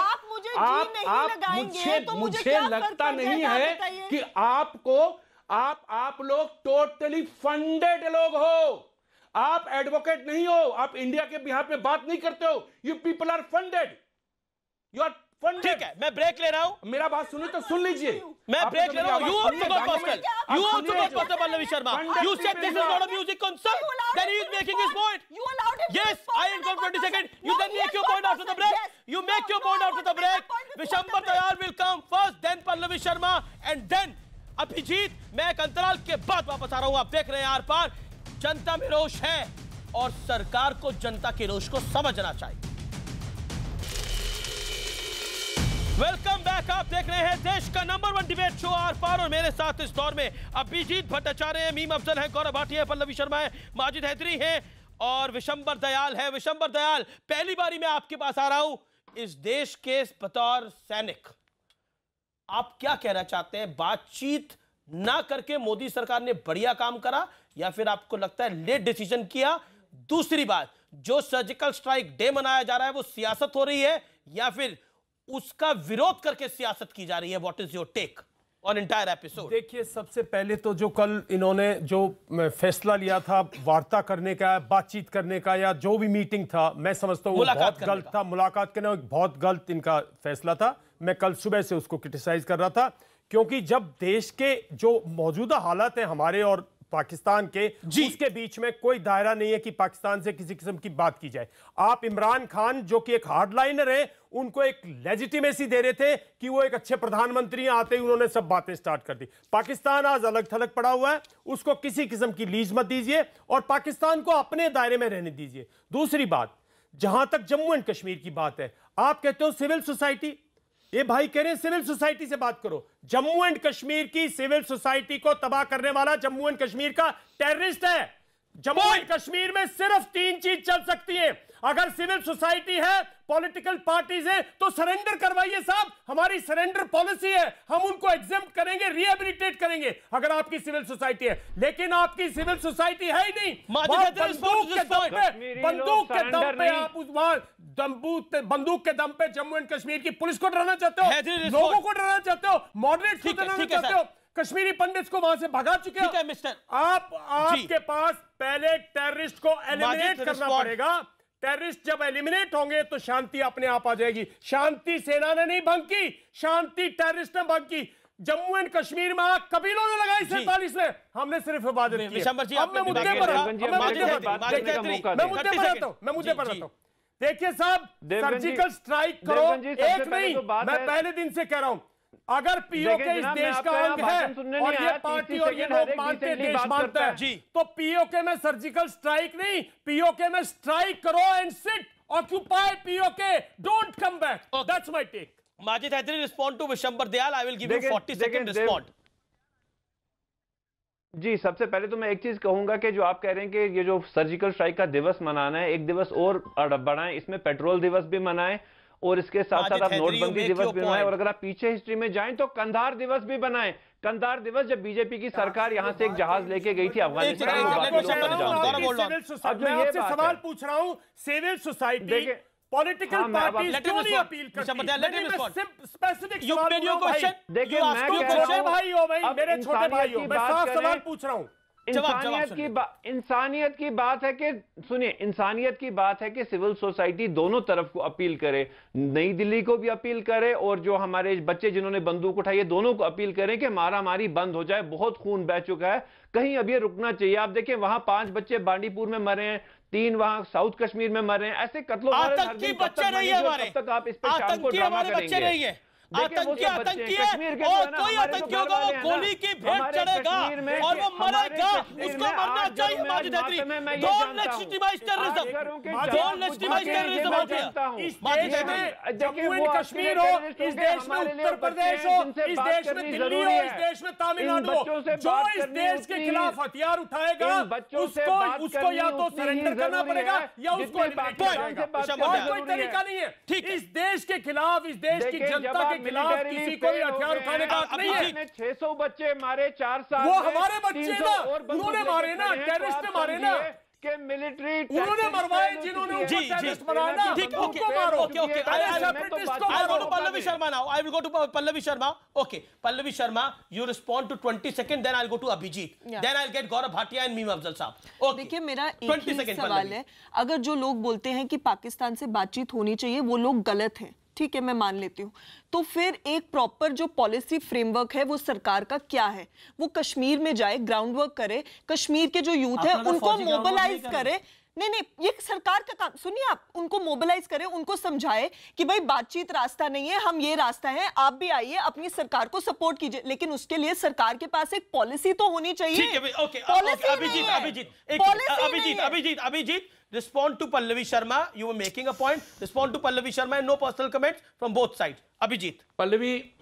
मुझे लगता नहीं है कि आप लोग टोटली फंडेड लोग हो। आप एडवोकेट नहीं हो, आप इंडिया के बिहाफ में बात नहीं करते हो। You people are funded, you are funded. ठीक है, मैं ब्रेक ले रहा हूं। मेरा बात सुनिए तो सुन लीजिए। मैं ब्रेक ले रहा हूं। You also got personal. You also got personal, Pallavi Sharma. You said this is not a music concert. Then he is making his point. Yes, I ain't got 20 seconds. You then make your point after the break. You make your point after the break. Vishambhar Dayal will come first, then Pallavi Sharma, and then Abhijit. मैं एक अंतराल के बाद वापस आ रहा हूं। आप देख रहे हैं आर पार। जनता में रोष है और सरकार को जनता के रोष को समझना चाहिए। Welcome back. आप देख रहे हैं देश का नंबर 1 डिबेट शो आर पार, और मेरे साथ इस दौर में अभिजीत भट्टाचार्य हैं, मीम अफजल हैं, गौरव भाटिया है, पल्लवी शर्मा है, माजिद हैदरी हैं और विशंबर दयाल है। विशंबर दयाल, पहली बारी मैं आपके पास आ रहा हूं। इस देश के बतौर सैनिक आप क्या कहना चाहते हैं? बातचीत ना करके मोदी सरकार ने बढ़िया काम करा, या फिर आपको लगता है लेट डिसीजन किया? दूसरी बात, जो सर्जिकल स्ट्राइक डे मनाया जा रहा है वो सियासत हो रही है या फिर उसका विरोध करके सियासत की जा रही है? What is your take on entire episode? देखिए, सबसे पहले तो जो कल इन्होंने जो फैसला लिया था वार्ता करने का, बातचीत करने का, या जो भी मीटिंग था, मैं समझता हूँ बहुत गलत था। मुलाकात करना बहुत गलत इनका फैसला था। मैं कल सुबह से उसको क्रिटिसाइज कर रहा था, क्योंकि जब देश के जो मौजूदा हालात हैं हमारे और पाकिस्तान के, उसके बीच में कोई दायरा नहीं है कि पाकिस्तान से किसी किस्म की बात की जाए। आप इमरान खान जो कि एक हार्डलाइनर है, उनको एक लेजिटिमेसी दे रहे थे कि वो एक अच्छे प्रधानमंत्री हैं, आते ही उन्होंने सब बातें स्टार्ट कर दी। पाकिस्तान आज अलग थलग पड़ा हुआ है, उसको किसी किस्म की लीज मत दीजिए और पाकिस्तान को अपने दायरे में रहने दीजिए। दूसरी बात, जहां तक जम्मू एंड कश्मीर की बात है, आप कहते हो सिविल सोसाइटी, ये भाई कह रहे हैं सिविल सोसाइटी से बात करो। जम्मू एंड कश्मीर की सिविल सोसाइटी को तबाह करने वाला जम्मू एंड कश्मीर का टेररिस्ट है। जम्मू एंड कश्मीर में सिर्फ 3 चीज चल सकती है, अगर सिविल सोसाइटी है, पॉलिटिकल पार्टीज है, तो सरेंडर करवाइए साहब, हमारी सरेंडर पॉलिसी है, हम उनको एग्जेम्प्ट करेंगे, रिहेबिलिटेट करेंगे अगर आपकी सिविल सोसाइटी है। लेकिन आपकी सिविल सोसाइटी है ही नहीं, बंदूक के दम पे जम्मू एंड कश्मीर की पुलिस को डराना चाहते हो, लोगों को डराना चाहते हो, मॉडरेट को डराना चाहते हो, कश्मीरी पंडित को वहां से भगा चुके हो मिस्टर। आपके पास पहले टेररिस्ट को एलिमिनेट करना पड़ेगा। टेररिस्ट जब एलिमिनेट होंगे तो शांति अपने आप आ जाएगी। शांति सेना ने नहीं भंग की, शांति टेररिस्ट ने भंग की। जम्मू एंड कश्मीर में आग कबीलों ने लगाई 47 में, हमने सिर्फ इबादत की। अब मैं मुद्दे पर आता हूं। देखिए साहब, सर्जिकल स्ट्राइक करो, एक नहीं, मैं पहले दिन से कह रहा हूं, अगर पीओके इस देश का अंग है और ये पार्टी और ये लोग मानते हैं, देश मानता है, तो पीओके में सर्जिकल स्ट्राइक नहीं, पीओके में स्ट्राइक करो and sit, occupy POK, don't come back. That's my take. Majid Haidari, respond to Vishambar Dayal. I will give you 40 second respond. जी, सबसे पहले तो मैं एक चीज कहूंगा कि जो आप कह रहे हैं कि ये जो सर्जिकल स्ट्राइक का दिवस मनाना है, एक दिवस और बढ़ाएं, इसमें पेट्रोल दिवस भी मनाएं और इसके साथ साथ आप नोटबंदी दिवस भी बनाएं, और अगर आप पीछे हिस्ट्री में जाएं तो कंधार दिवस भी बनाएं। कंधार दिवस जब बीजेपी की सरकार यहां से एक जहाज लेके गई थी अफगानिस्तान में, अब मैं आपसे सवाल पूछ रहा हूं, सिविल सोसाइटी पॉलिटिकल पार्टीज क्यों नहीं अपील करती? स्पेसिफिक देखिए, छोटे भाई हो भाई, मेरे छोटे भाई हो, मैं साफ सवाल पूछ रहा हूं। इंसानियत की बात है कि सुनिए, इंसानियत की बात है कि सिविल सोसाइटी दोनों तरफ को अपील करे, नई दिल्ली को भी अपील करे और जो हमारे बच्चे जिन्होंने बंदूक उठाई है दोनों को अपील करें कि मारामारी बंद हो जाए। बहुत खून बह चुका है, कहीं अब ये रुकना चाहिए। आप देखें वहां 5 बच्चे बांडीपुर में मरे हैं, 3 वहां साउथ कश्मीर में मरे हैं। ऐसे कत्लो बच्चे नहीं है हमारे, तब तक आप इस पे शाम को ड्रामा करेंगे। आतंकी है और कोई आतंकी होगा वो गोली की भेंट चढ़ेगा और वो मरेगा, उसको मरना चाहिए। Majid Haidari, don't legitimize terrorism, don't legitimize terrorism out here. Majid Haidari, Jammu and Kashmir हो, इस देश में उत्तर प्रदेश हो, इस देश में दिल्ली हो, इस देश में तमिलनाडु हो, जो इस देश के खिलाफ हथियार उठाएगा उसको या तो सरेंडर करना पड़ेगा या उसको एलिमिनेट करना पड़ेगा। और कोई तरीका नहीं है। इस देश के खिलाफ, इस देश की जनता खिलाफ किसी को भी हथियार उठाने का हक नहीं है। 600 बच्चे मारे 4 साल, वो हमारे बच्चे ना, उन्होंने मारे ना, टेररिस्ट ने मारे ना, के मिलिट्री उन्होंने मरवाए, जिन्होंने टेररिस्ट बनाया ना, उनको मारो। Okay, I go to Pallavi Sharma now. I will go to Pallavi Sharma. Okay, Pallavi Sharma, you respond to 20 seconds, then I'll go to Abhijit. Then I'll get Gaurav Bhatia and Meme Afzal साहब. Okay. देखिए, मेरा एक ही सवाल है, अगर जो लोग बोलते हैं कि पाकिस्तान से बातचीत होनी चाहिए वो लोग गलत हैं, ठीक है, मैं मान लेती हूँ, तो फिर एक प्रॉपर जो पॉलिसी फ्रेमवर्क है वो सरकार का क्या है? वो कश्मीर में जाए, ग्राउंड वर्क करे, कश्मीर के जो यूथ है उनको मोबिलाइज करे। नहीं, ये सरकार का काम। सुनिए, आप उनको मोबिलाइज करें, उनको समझाए कि भाई बातचीत रास्ता नहीं है, हम ये रास्ता है, आप भी आइए, अपनी सरकार को सपोर्ट कीजिए, लेकिन उसके लिए सरकार के पास एक पॉलिसी तो होनी चाहिए। ठीक है, okay, Abhijit, respond to Pallavi Sharma. You were making a point. Respond to Pallavi Sharma and no personal comments from both sides. Abhijit. Pallavi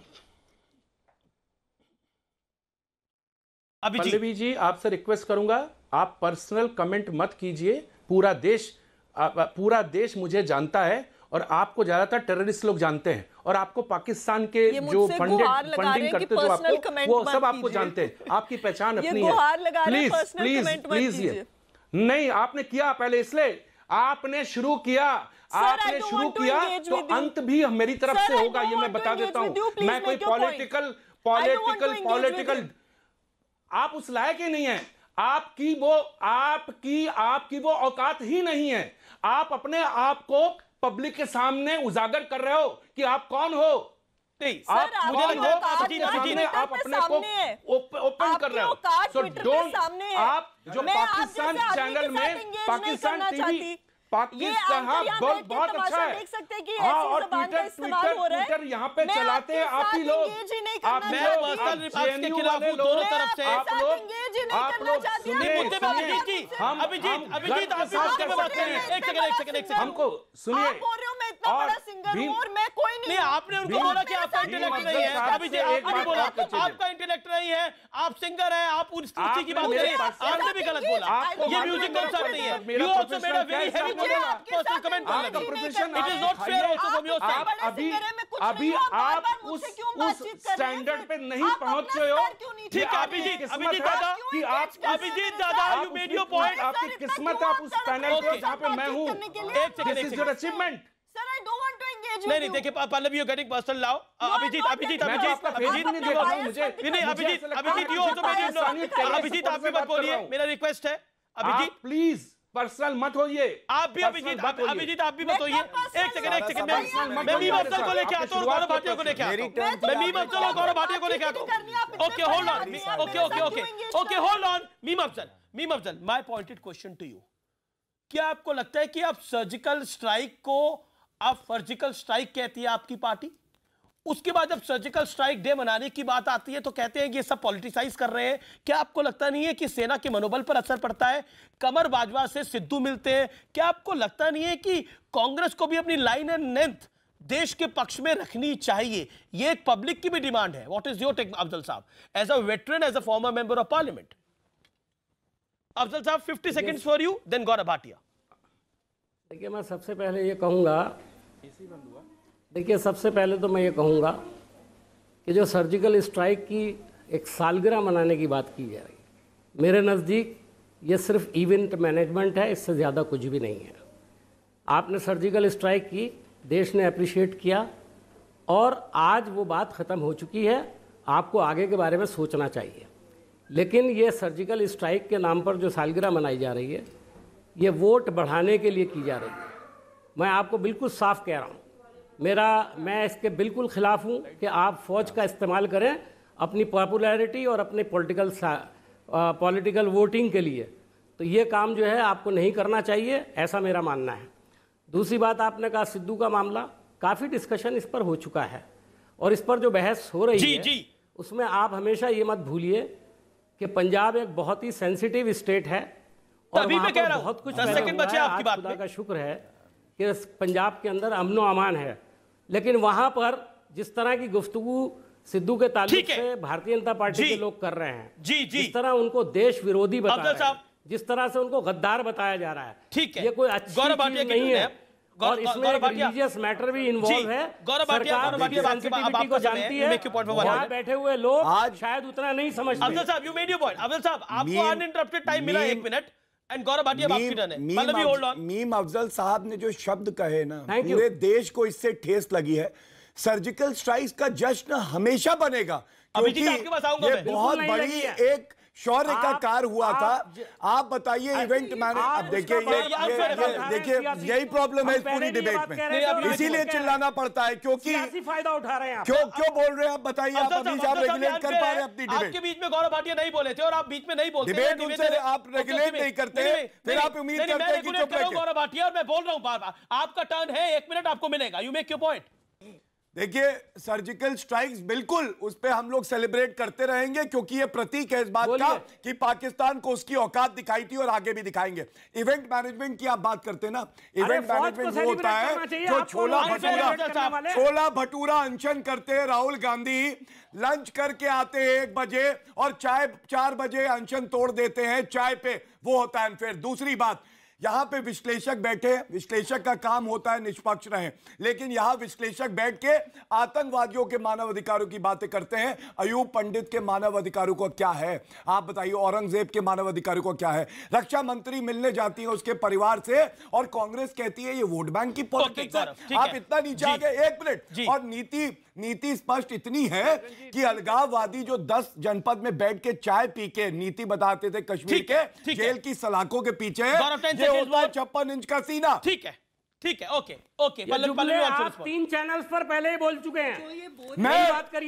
ji, आपसे रिक्वेस्ट करूंगा, आप पर्सनल कमेंट मत कीजिए। पूरा देश मुझे जानता है और आपको ज्यादातर टेररिस्ट लोग जानते हैं और आपको पाकिस्तान के जो फंडिंग करते जो आपको, वो सब आपको जानते हैं, आपकी पहचान अपनी है। प्लीज नहीं, आपने किया पहले, इसलिए आपने शुरू किया तो अंत भी मेरी तरफ से होगा, ये मैं बता देता हूं। मैं कोई पॉलिटिकल आप उस लायक ही नहीं है, आपकी वो औकात ही नहीं है। आप अपने आप को पब्लिक के सामने उजागर कर रहे हो कि आप कौन हो। आप अपने को ओपन कर रहे हो। सो डोंट, आप जो पाकिस्तान चैनल में पाकिस्तान टीवी पाकिस्तान बहुत अच्छा है, हाँ, और ट्विटर यहाँ पे चलाते हैं आप ही लोग। आप लोग हमको सुनिए, मैं इतना बड़ा सिंगर हूं और मैं कोई नहीं, आपने उनको बोला कि आपका इंटेलेक्ट नहीं है। अभिजीत आपने बोला आपका इंटेलेक्ट नहीं है, आप सिंगर हैं, आप उस की बात करिए, आपने भी गलत बोला। ये म्यूजिक कॉन्सर्ट नहीं है। You also made a very heavy personal comment. It is not fair also from your side. अभी आप उस स्टैंडर्ड पे नहीं पहुंच रहे हो। ठीक है अभिजीत दादा यू मेड योर पॉइंट। आपकी किस्मत, आप उस पैनल पे जहां पे मैं हूं। This is your achievement. Sir, I don't want to engage with नहीं देखिए Pallavi you getting personal now. Abhijit आप भी आप भी मत बोलिए, मेरा रिक्वेस्ट है। अभिजीत प्लीज पर्सनल मत होइए। आप भी अभिजीत आप भी मत होइए। एक सेकंड मैं मीम अफजल को लेके आता हूं, गौरव भाटिया को लेके आता हूं। मैं मीम अफजल और गौरव भाटिया को लेके आता हूं। Okay hold on, okay hold on. Meem Afzal my pointed question to you, क्या आपको लगता है कि आप सर्जिकल स्ट्राइक को आप सर्जिकल स्ट्राइक कहती है आपकी पार्टी, उसके बाद जब सर्जिकल स्ट्राइक डे मनाने की बात आती है तो कहते हैं कि ये सब पॉलिटिसाइज कर रहे हैं? क्या आपको लगता नहीं है कि सेना के मनोबल पर असर पड़ता है? कमर बाजवा से सिद्धू मिलते हैं, क्या आपको लगता नहीं है कि कांग्रेस को भी अपनी लाइन एंड लेंथ देश के पक्ष में रखनी चाहिए? ये एक पब्लिक की भी डिमांड है। What is your take Afzal साहब, as a veteran, as a former member of parliament? Afzal साहब 50 seconds for you, then Gaurav Bhatia. देखिए मैं सबसे पहले ये कहूँगा, देखिए सबसे पहले तो मैं ये कहूँगा कि जो सर्जिकल स्ट्राइक की एक सालगिरह मनाने की बात की जा रही है, मेरे नज़दीक ये सिर्फ इवेंट मैनेजमेंट है, इससे ज़्यादा कुछ भी नहीं है। आपने सर्जिकल स्ट्राइक की, देश ने अप्रिशिएट किया और आज वो बात ख़त्म हो चुकी है। आपको आगे के बारे में सोचना चाहिए। लेकिन ये सर्जिकल स्ट्राइक के नाम पर जो सालगिरह मनाई जा रही है, ये वोट बढ़ाने के लिए की जा रही है। मैं आपको बिल्कुल साफ कह रहा हूँ, मैं इसके बिल्कुल ख़िलाफ़ हूँ कि आप फ़ौज का इस्तेमाल करें अपनी पॉपुलैरिटी और अपने पॉलिटिकल वोटिंग के लिए। तो ये काम जो है आपको नहीं करना चाहिए, ऐसा मेरा मानना है। दूसरी बात, आपने कहा सिद्धू का मामला, काफ़ी डिस्कशन इस पर हो चुका है और इस पर जो बहस हो रही है उसमें आप हमेशा ये मत भूलिए कि पंजाब एक बहुत ही सेंसिटिव स्टेट है और वहाँ पर बहुत कुछ खुदा का शुक्र है कि पंजाब के अंदर अमनो अमान है। लेकिन वहाँ पर जिस तरह की गुफ्तगू सिद्धू के ताल्लुक से भारतीय जनता पार्टी के लोग कर रहे हैं, जिस तरह उनको देश विरोधी बता रहे हैं, जिस तरह से उनको गद्दार बताया जा रहा है, ये कोई अच्छी चीज नहीं है और इसमें रिलीजियस मैटर भी इन्वॉल्व है। सरकार सेंसिटिविटी को जानती है, यहाँ बैठे हुए लोग आज शायद उतना नहीं समझते। अफजल साहब, you made your point. Afzal साहब, आपको अनइंटरप्टेड टाइम मिला 1 मिनट। एंड गौरव भाटिया आपकी टर्न है। मतलब होल्ड ऑन। मीम अफजल साहब ने जो शब्द कहे ना, पूरे देश को इससे ठेस लगी है। सर्जिकल स्ट्राइक का जश्न हमेशा बनेगा क्योंकि ये बहुत बड़ी एक शौर्य का कार्य हुआ था। आप बताइए इवेंट मैनेज, अब देखिए देखिए यही प्रॉब्लम है इस पूरी डिबेट में, इसीलिए चिल्लाना पड़ता है क्योंकि फायदा उठा रहे हैं। क्यों बोल रहे हैं आप? बताइए, आप अभी आप रेगुलेट कर पा रहे हैं अपनी डिबेट? आपके बीच में गौरव भाटिया नहीं बोले थे और आप बीच में नहीं बोलते। डिबेट उनसे आप रेगुलेट नहीं करते, फिर आप उम्मीद करते हैं कि चुप रहिए। गौरव भाटिया, और मैं बोल रहा हूं बार बार, आपका टर्न है, 1 मिनट आपको मिलेगा। You make your point. देखिए, सर्जिकल स्ट्राइक्स बिल्कुल उस पे हम लोग सेलिब्रेट करते रहेंगे क्योंकि ये प्रतीक है इस बात का कि पाकिस्तान को उसकी औकात दिखाई थी और आगे भी दिखाएंगे। इवेंट मैनेजमेंट की आप बात करते हैं ना, इवेंट मैनेजमेंट वो होता है जो छोला भटूरा अनशन करते हैं राहुल गांधी, लंच करके आते हैं 1 बजे और चाय 4 बजे अनशन तोड़ देते हैं चाय पे, वो होता है अनफेयर। दूसरी बात, यहां पे विश्लेषक बैठे, विश्लेषक का काम होता है निष्पक्ष रहें, लेकिन यहां विश्लेषक बैठ के आतंकवादियों के मानव अधिकारों की बातें करते हैं। अयूब पंडित के मानव अधिकारों को क्या है आप बताइए, औरंगजेब के मानव अधिकारों को क्या है? रक्षा मंत्री मिलने जाती है उसके परिवार से और कांग्रेस कहती है ये वोट बैंक की पॉलिटिक्स है। आप इतना नीचे आ गए। 1 मिनट। और नीति स्पष्ट इतनी है कि अलगाववादी जो 10 जनपद में बैठ के चाय पी के नीति बताते थे कश्मीर के जेल की सलाखों के पीछे, ये होता है 56 इंच का सीना। ठीक है, ओके। आप 3 चैनल्स पर पहले ही बोल चुके हैं। मैं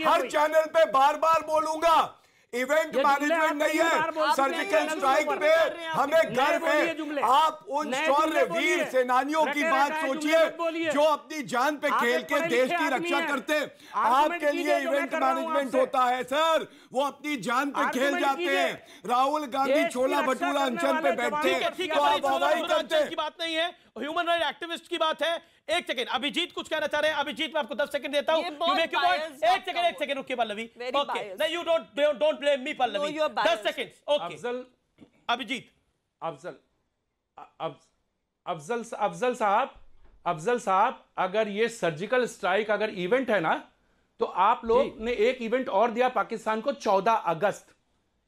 हर चैनल पे बार बोलूंगा। इवेंट मैनेजमेंट नहीं है, सर्जिकल स्ट्राइक पे हमें गर्व है। आप उन शौर्य वीर सेनानियों की बात सोचिए जो अपनी जान पे खेल के देश की रक्षा करते हैं। आपके लिए इवेंट मैनेजमेंट होता है सर, वो अपनी जान पे खेल जाते हैं। राहुल गांधी छोला भटूरा अनशन पे बैठते हैं तो आप वाहवाही करते हैं। बात नहीं है ह्यूमन राइट एक्टिविस्ट की बात है। एक सेकंड, अभिजीत कुछ कहना चाह रहे हैं। अभिजीत, मैं आपको 10 सेकंड देता हूं। एक सेकंड रुकिए पल्लवी। ओके, नहीं, you don't blame me Pallavi. 10 second. Okay, Abhijit. Afzal साहब, अगर ये सर्जिकल स्ट्राइक अगर इवेंट है ना, तो आप लोग ने एक इवेंट और दिया पाकिस्तान को 14 अगस्त।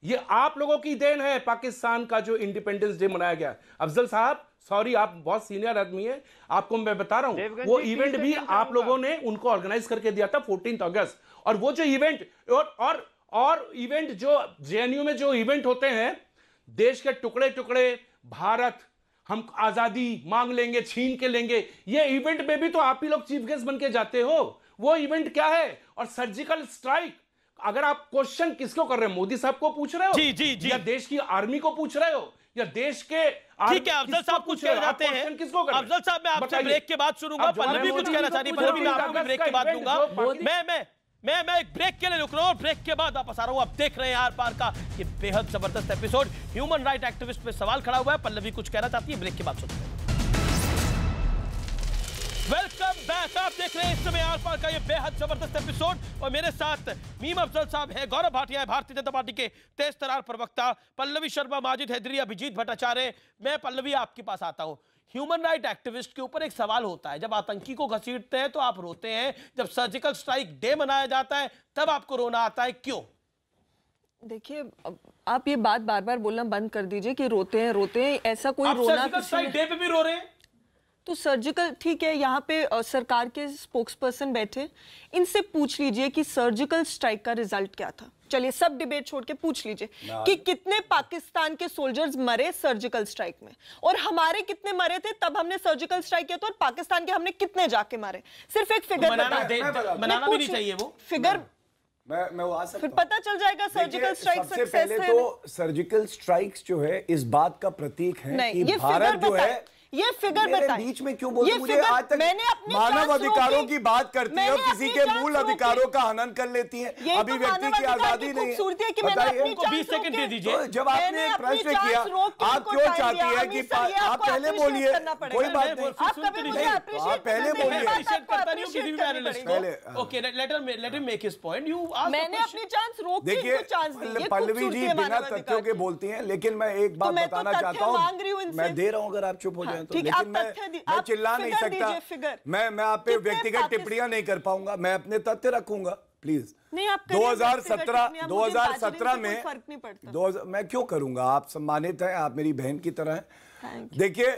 ये आप लोगों की देन है, पाकिस्तान का जो इंडिपेंडेंस डे मनाया गया। अफजल साहब, सॉरी, आप बहुत सीनियर आदमी है, आपको मैं बता रहा हूं, वो इवेंट भी आप लोगों ने उनको ऑर्गेनाइज करके दिया था 14 अगस्त। और वो जो इवेंट और इवेंट जो जेएनयू में जो इवेंट होते हैं, देश के टुकड़े टुकड़े, भारत हम आजादी मांग लेंगे, छीन के लेंगे, ये इवेंट में भी तो आप ही लोग चीफ गेस्ट बन के जाते हो। वो इवेंट क्या है? और सर्जिकल स्ट्राइक, अगर आप क्वेश्चन किसको कर रहे हो, मोदी साहब को पूछ रहे हो जी, या देश की आर्मी को पूछ रहे हो, या देश के? ठीक है, अफजल साहब कुछ कह जाते हैं। अफजल साहब, मैं आपसे ब्रेक के बाद सुनूंगा। पल्लवी कुछ कहना चाह रही, पल्लवी मैं आपको भी ब्रेक के बाद दूंगा। मैं एक ब्रेक के लिए रुक रहा हूं, ब्रेक के बाद वापस आ रहा हूं। आप देख रहे हैं आर पार का ये बेहद जबरदस्त एपिसोड। ह्यूमन राइट एक्टिविस्ट पे सवाल खड़ा हुआ है, पल्लवी कुछ कहना चाहती है, ब्रेक के बाद सुनते हैं। Welcome back. आप देख रहे हैं इस समय आर पार का ये बेहद जबरदस्त एपिसोड और मेरे साथ मीम अफजल साहब है, गौरव भाटिया है, भारतीय जनता पार्टी के तेज तरार प्रवक्ता, पल्लवी शर्मा, माजिद हैदरी, अभिजीत भट्टाचार्य। मैं पल्लवी आपके पास आता हूं। ह्यूमन राइट एक्टिविस्ट के ऊपर एक सवाल होता है, जब आतंकी को घसीटते हैं तो आप रोते हैं, जब सर्जिकल स्ट्राइक डे मनाया जाता है तब आपको रोना आता है, क्यों? देखिए, आप ये बात बार बार बोलना बंद कर दीजिए कि रोते हैं, ऐसा कोई रोना। सर्जिकल स्ट्राइक डे पे भी रो रहे हैं तो सर्जिकल, ठीक है, यहाँ पे सरकार के स्पोक्सपर्सन बैठे, इनसे पूछ लीजिए कि सर्जिकल स्ट्राइक का रिजल्ट क्या था। चलिए सब डिबेट छोड़ के पूछ लीजिए कि कितने पाकिस्तान के सोल्जर्स मरे सर्जिकल स्ट्राइक में, और हमारे कितने मरे थे तब हमने सर्जिकल स्ट्राइक किया था, और पाकिस्तान के हमने कितने जाके मारे। सिर्फ एक फिगर बनाना भी नहीं चाहिए, वो फिगर मैं वो आ सकता फिर पता चल जाएगा सर्जिकल स्ट्राइक सबसे पहले तो सर्जिकल स्ट्राइक्स जो है इस बात का प्रतीक है कि भारत जो है, ये फिगर बताइए, बीच में क्यों बोलते? मुझे आज तक मानव अधिकारों की बात करती है और किसी के मूल अधिकारों का हनन कर लेती है। अभिव्यक्ति की आजादी नहीं है। बताइए, 20 सेकंड दे दीजिए। जब आपने प्रश्न किया, आप क्यों चाहती है कि आप पहले बोलिए? कोई बात नहीं, आप पहले बोलिए। Okay, let him make his point. You asked, मैंने अपनी चांस रोक के देखिए, पल्लवी जी बिना तथ्यों के बोलती हैं, लेकिन मैं एक बात बताना चाहता हूँ, मैं दे रहा हूँ अगर आप चुप हो जाए तो। लेकिन मैं चिल्ला नहीं सकता, मैं आप पे व्यक्तिगत टिप्पणियां नहीं कर पाऊंगा, मैं अपने तथ्य रखूंगा प्लीज। 2017 में मैं क्यों करूंगा? आप सम्मानित हैं, आप मेरी बहन की तरह हैं। देखिए,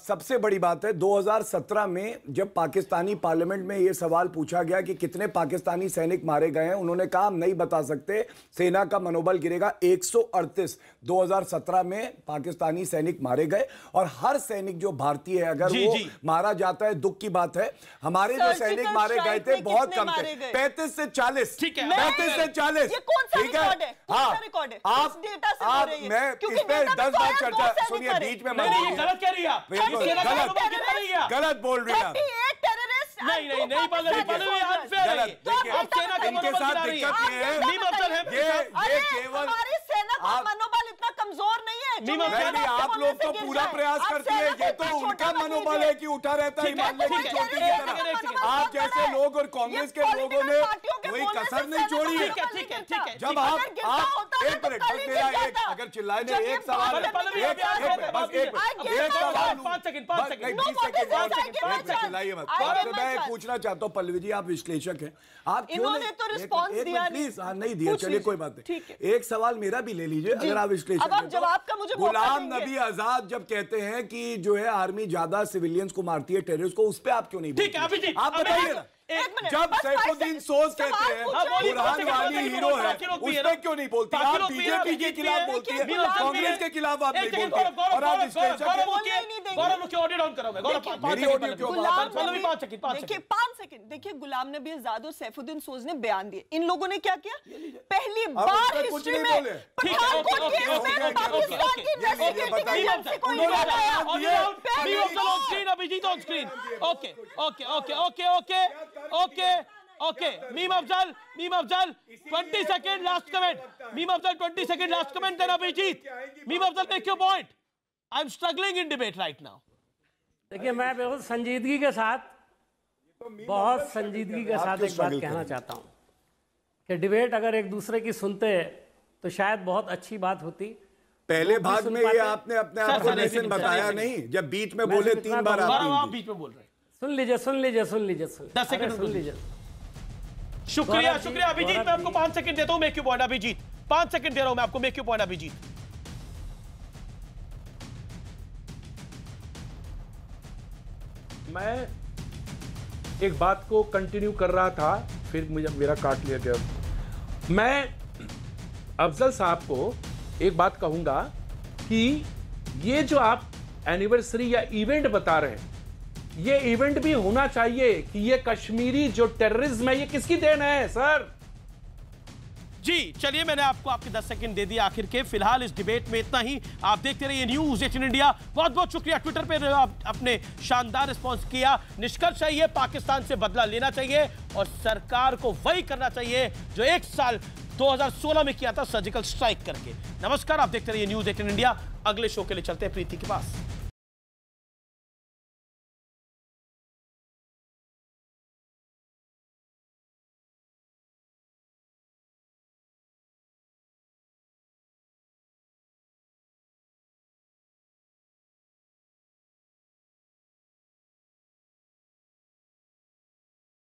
सबसे बड़ी बात है 2017 में जब पाकिस्तानी पार्लियामेंट में यह सवाल पूछा गया कि कितने पाकिस्तानी सैनिक मारे गए हैं, उन्होंने कहा हम नहीं बता सकते, सेना का मनोबल गिरेगा। 138 2017 में पाकिस्तानी सैनिक मारे गए, और हर सैनिक जो भारतीय है अगर वो मारा जाता है, दुख की बात है। हमारे जो सैनिक मारे गए थे बहुत कम थे, 35 से 40। ठीक है, 35 से 40। ठीक है, आप मैं इस पे 10 बार चर्चा, सुनिए, बीच में नहीं, गलत कह रही है, गलत बोल रही है। नहीं, इनके साथ दिक्कत ये है, ये केवल सेना का मनोबल इतना कमजोर नहीं है। आप लोग तो पूरा प्रयास करती है, ये तो उनका मनोबल है कि उठा रहता है हिमालय की चोटी की तरह। आप जैसे लोग और कांग्रेस के लोगों ने कोई कसर नहीं छोड़ी है। जब आप एक मिनट, बस मेरा एक, अगर चिल्लाए नहीं, एक सवाल, चिल्लाइए मत। मैं पूछना चाहता हूँ पल्लवी जी, आप विश्लेषक हैं, आप इन्होंने तो रिस्पॉन्स दिया प्लीज? नहीं दिया, चलिए कोई बात नहीं। एक सवाल मेरा भी ले लीजिए अगर आप विश्लेषक हैं। जवाब का मुझे गुलाम नबी आजाद जब कहते हैं कि जो है आर्मी ज्यादा सिविलियंस को मारती है, टेररिस्ट को, उस पर आप क्यों नहीं बोलते? आप बताइए ना। जब सैफुद्दीन सोज कहते हैं बुरहान वाली हीरो है, उस पर क्यों नहीं बोलती? आप बीजेपी के खिलाफ बोलती है, कांग्रेस के खिलाफ आप नहीं बोलते, और आप विश्लेषक हैं। देखिए 5 सेकंड, देखिए गुलाम नबी आजाद और सैफुद्दीन सोज ने बयान दिए। इन लोगों ने क्या किया? पहली बार हिस्ट्री में पठानकोट केस में पाकिस्तान की इन्वेस्टिगेटिव एजेंसी को Abhijit on screen. Okay, Meem Afzal 20 second last comment. Meem Afzal 20 second last comment, then Abhijit. Meem Afzal, make your point. I am struggling in debate right now. देखिए, मैं बहुत संजीदगी के साथ एक बात कहना चाहता हूँ कि डिबेट अगर एक दूसरे की सुनते तो शायद बहुत अच्छी बात होती। पहले भाग में ये आपने अपने आप को लेसन बताया नहीं, जब बीच में बोले 3 बार आप बीच में बोल रहे हैं। सुन लीजिए 10 सेकंड सुन लीजिए। शुक्रिया शुक्रिया अभिजीत, मैं आपको 5 सेकंड देता हूं, make you point Abhijit, 5 second दे रहा हूं मैं आपको, मेक यू पॉइंट अभिजीत। मैं एक बात को कंटिन्यू कर रहा था, फिर मुझे मेरा काट लिया गया। मैं अफजल साहब को एक बात कहूंगा कि ये जो आप एनिवर्सरी या इवेंट बता रहे हैं, ये इवेंट भी होना चाहिए कि ये कश्मीरी जो टेररिज्म है ये किसकी देन है सर? जी चलिए, मैंने आपको आपके 10 सेकंड दे दिए आखिर के। फिलहाल इस डिबेट में इतना ही। आप देखते रहिए न्यूज़ 18 इंडिया। बहुत बहुत शुक्रिया ट्विटर पे आपने शानदार रिस्पॉन्स किया। निष्कर्ष है पाकिस्तान से बदला लेना चाहिए और सरकार को वही करना चाहिए जो 1 साल 2016 में किया था सर्जिकल स्ट्राइक करके। नमस्कार, आप देखते रहिए न्यूज़ 18 इंडिया। अगले शो के लिए चलते हैं प्रीति के पास।